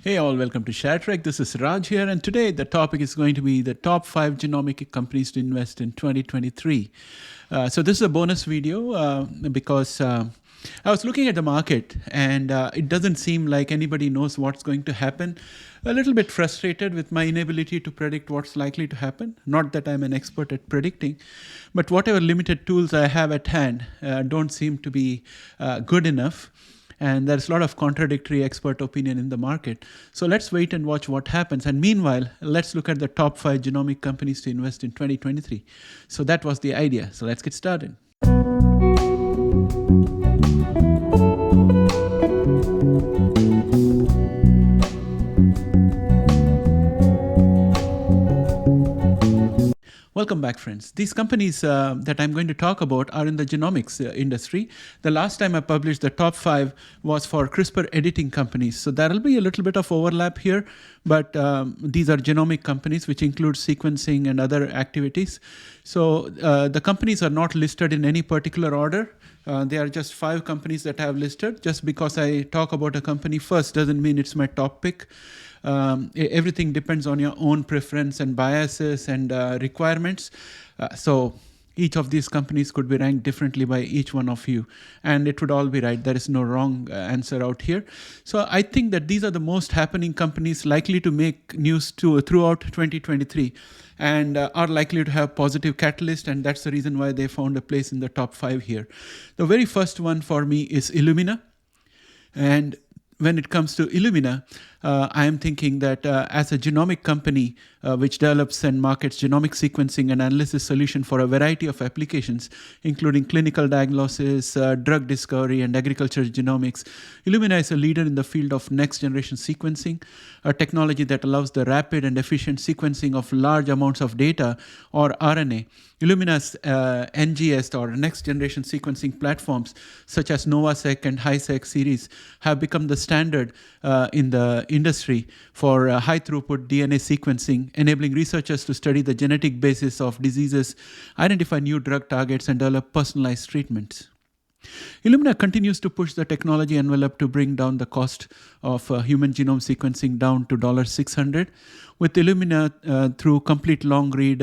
Hey all, welcome to ShareTrek. This is Raj here, and today the topic is going to be the top 5 genomic companies to invest in 2023. So this is a bonus video because I was looking at the market and it doesn't seem like anybody knows what's going to happen. A little bit frustrated with my inability to predict what's likely to happen. Not that I'm an expert at predicting, but whatever limited tools I have at hand don't seem to be good enough. And there's a lot of contradictory expert opinion in the market. So let's wait and watch what happens. And meanwhile, let's look at the top 5 genomic companies to invest in 2023. So that was the idea. So let's get started. Welcome back, friends. These companies that I'm going to talk about are in the genomics industry. The last time I published the top 5 was for CRISPR editing companies. So there will be a little bit of overlap here, but these are genomic companies, which include sequencing and other activities. So the companies are not listed in any particular order. They are just 5 companies that I have listed. Just because I talk about a company first doesn't mean it's my top pick. Everything depends on your own preference and biases and requirements. So each of these companies could be ranked differently by each one of you, and it would all be right. There is no wrong answer out here. So I think that these are the most happening companies likely to make news throughout 2023 and are likely to have positive catalyst, and that's the reason why they found a place in the top 5 here. The very first one for me is Illumina. And when it comes to Illumina, I am thinking that as a genomic company which develops and markets genomic sequencing and analysis solution for a variety of applications, including clinical diagnosis, drug discovery, and agriculture genomics, Illumina is a leader in the field of next-generation sequencing, a technology that allows the rapid and efficient sequencing of large amounts of data or RNA. Illumina's NGS or next-generation sequencing platforms such as NovaSeq and HiSeq series have become the standard in the industry for high-throughput DNA sequencing, enabling researchers to study the genetic basis of diseases, identify new drug targets, and develop personalized treatments. Illumina continues to push the technology envelope to bring down the cost of human genome sequencing down to $600, with Illumina through complete long-read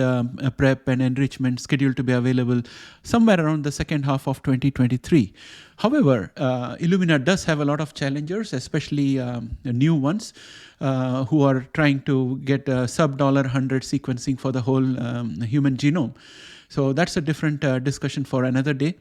prep and enrichment scheduled to be available somewhere around the second half of 2023. However, Illumina does have a lot of challengers, especially new ones who are trying to get sub-$100 sequencing for the whole human genome. So that's a different discussion for another day.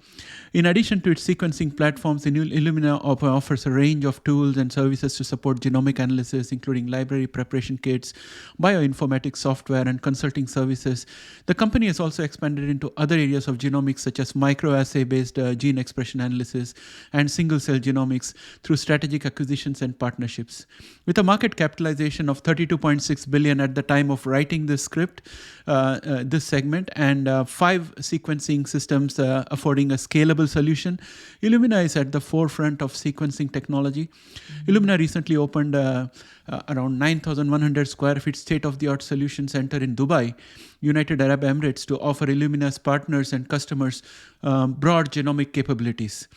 In addition to its sequencing platforms, Illumina offers a range of tools and services to support genomic analysis, including library preparation kits, bioinformatics software, and consulting services. The company has also expanded into other areas of genomics, such as microassay-based gene expression analysis and single-cell genomics through strategic acquisitions and partnerships. With a market capitalization of $32.6 billion at the time of writing this script, this segment, and 5 sequencing systems affording a scalable solution, Illumina is at the forefront of sequencing technology. Illumina recently opened around 9,100 square feet state-of-the-art solution center in Dubai, United Arab Emirates, to offer Illumina's partners and customers broad genomic capabilities.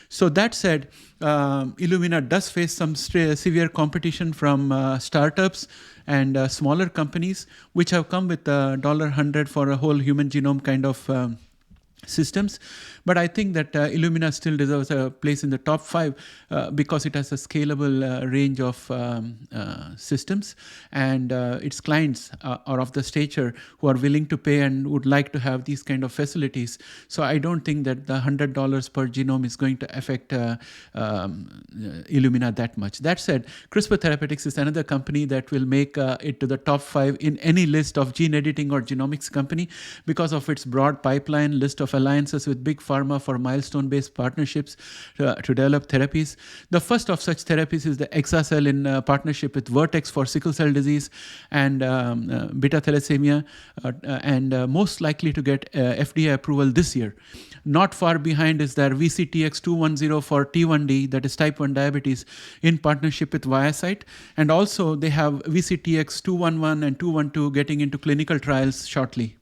So that said, Illumina does face some severe competition from startups and smaller companies, which have come with $100 for a whole human genome kind of systems. But I think that Illumina still deserves a place in the top 5 because it has a scalable range of systems, and its clients are of the stature who are willing to pay and would like to have these kind of facilities. So I don't think that the $100 per genome is going to affect Illumina that much. That said, Crispr Therapeutics is another company that will make it to the top 5 in any list of gene editing or genomics company because of its broad pipeline, list of alliances with big pharma for milestone-based partnerships to develop therapies. The first of such therapies is the Exacel in partnership with Vertex for sickle cell disease and beta thalassemia, and most likely to get FDA approval this year. Not far behind is their VCTX210 for T1D, that is type 1 diabetes, in partnership with ViaCyte. And also they have VCTX211 and 212 getting into clinical trials shortly.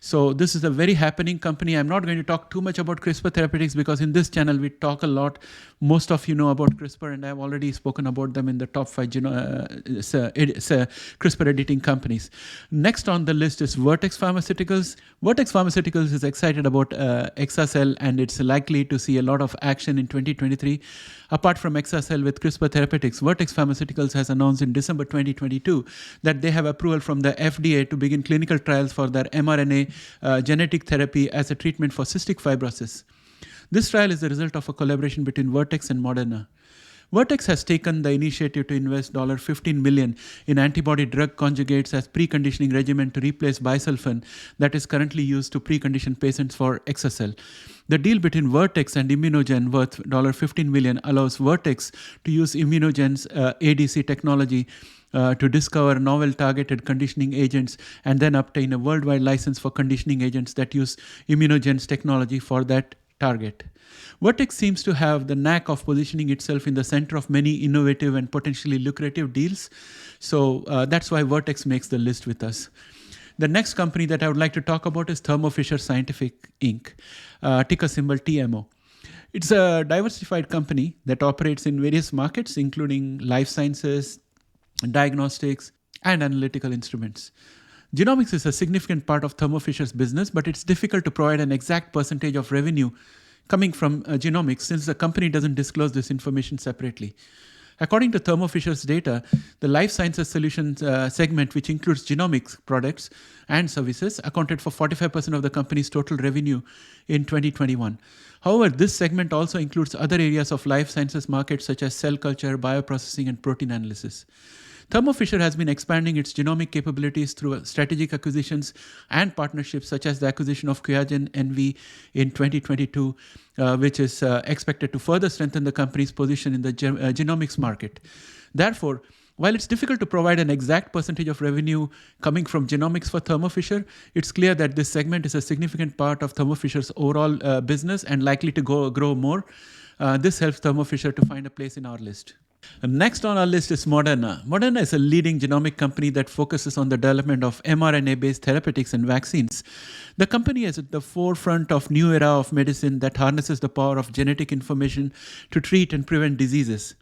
So this is a very happening company. I'm not going to talk too much about Crispr Therapeutics because in this channel we talk a lot. Most of you know about Crispr, and I've already spoken about them in the top 5 Crispr editing companies. Next on the list is Vertex Pharmaceuticals. Vertex Pharmaceuticals is excited about Exacell, and it's likely to see a lot of action in 2023. Apart from Exacell with Crispr Therapeutics, Vertex Pharmaceuticals has announced in December 2022 that they have approval from the FDA to begin clinical trials for their mRNA genetic therapy as a treatment for cystic fibrosis. This trial is the result of a collaboration between Vertex and Moderna. Vertex has taken the initiative to invest $15 million in antibody drug conjugates as preconditioning regimen to replace bisulfan that is currently used to precondition patients for Exacell. The deal between Vertex and ImmunoGen worth $15 million allows Vertex to use ImmunoGen's ADC technology to discover novel targeted conditioning agents and then obtain a worldwide license for conditioning agents that use ImmunoGen's technology for that target. Vertex seems to have the knack of positioning itself in the center of many innovative and potentially lucrative deals. So that's why Vertex makes the list with us. The next company that I would like to talk about is Thermo Fisher Scientific Inc., ticker symbol TMO. It's a diversified company that operates in various markets, including life sciences, diagnostics, and analytical instruments. Genomics is a significant part of Thermo Fisher's business, but it's difficult to provide an exact percentage of revenue coming from genomics since the company doesn't disclose this information separately. According to Thermo Fisher's data, the life sciences solutions segment, which includes genomics products and services, accounted for 45% of the company's total revenue in 2021. However, this segment also includes other areas of life sciences markets such as cell culture, bioprocessing, and protein analysis. Thermo Fisher has been expanding its genomic capabilities through strategic acquisitions and partnerships such as the acquisition of QIAGEN NV in 2022, which is expected to further strengthen the company's position in the genomics market. Therefore, while it's difficult to provide an exact percentage of revenue coming from genomics for Thermo Fisher, it's clear that this segment is a significant part of Thermo Fisher's overall business and likely to grow more. This helps Thermo Fisher to find a place in our list. Next on our list is Moderna. Moderna is a leading genomic company that focuses on the development of mRNA-based therapeutics and vaccines. The company is at the forefront of new era of medicine that harnesses the power of genetic information to treat and prevent diseases.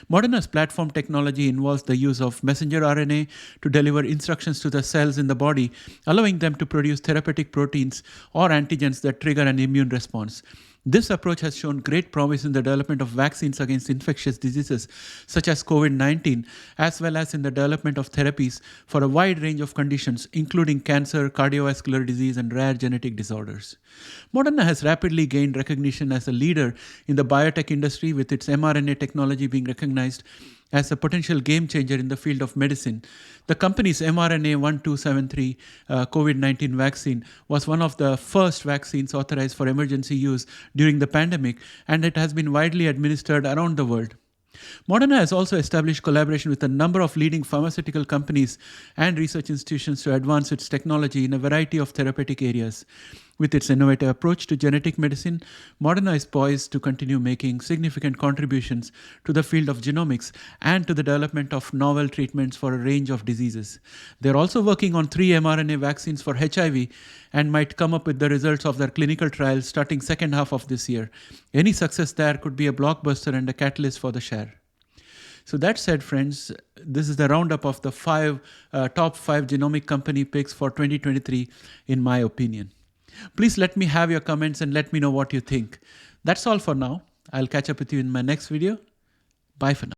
Moderna's platform technology involves the use of messenger RNA to deliver instructions to the cells in the body, allowing them to produce therapeutic proteins or antigens that trigger an immune response. This approach has shown great promise in the development of vaccines against infectious diseases such as COVID-19, as well as in the development of therapies for a wide range of conditions, including cancer, cardiovascular disease, and rare genetic disorders. Moderna has rapidly gained recognition as a leader in the biotech industry, with its mRNA technology being recognized as a potential game changer in the field of medicine. The company's mRNA-1273 COVID-19 vaccine was one of the first vaccines authorized for emergency use during the pandemic, and it has been widely administered around the world. Moderna has also established collaboration with a number of leading pharmaceutical companies and research institutions to advance its technology in a variety of therapeutic areas. With its innovative approach to genetic medicine, Moderna is poised to continue making significant contributions to the field of genomics and to the development of novel treatments for a range of diseases. They're also working on 3 mRNA vaccines for HIV and might come up with the results of their clinical trials starting second half of this year. Any success there could be a blockbuster and a catalyst for the share. So that said, friends, this is the roundup of the top 5 genomic company picks for 2023, in my opinion. Please let me have your comments and let me know what you think. That's all for now. I'll catch up with you in my next video. Bye for now.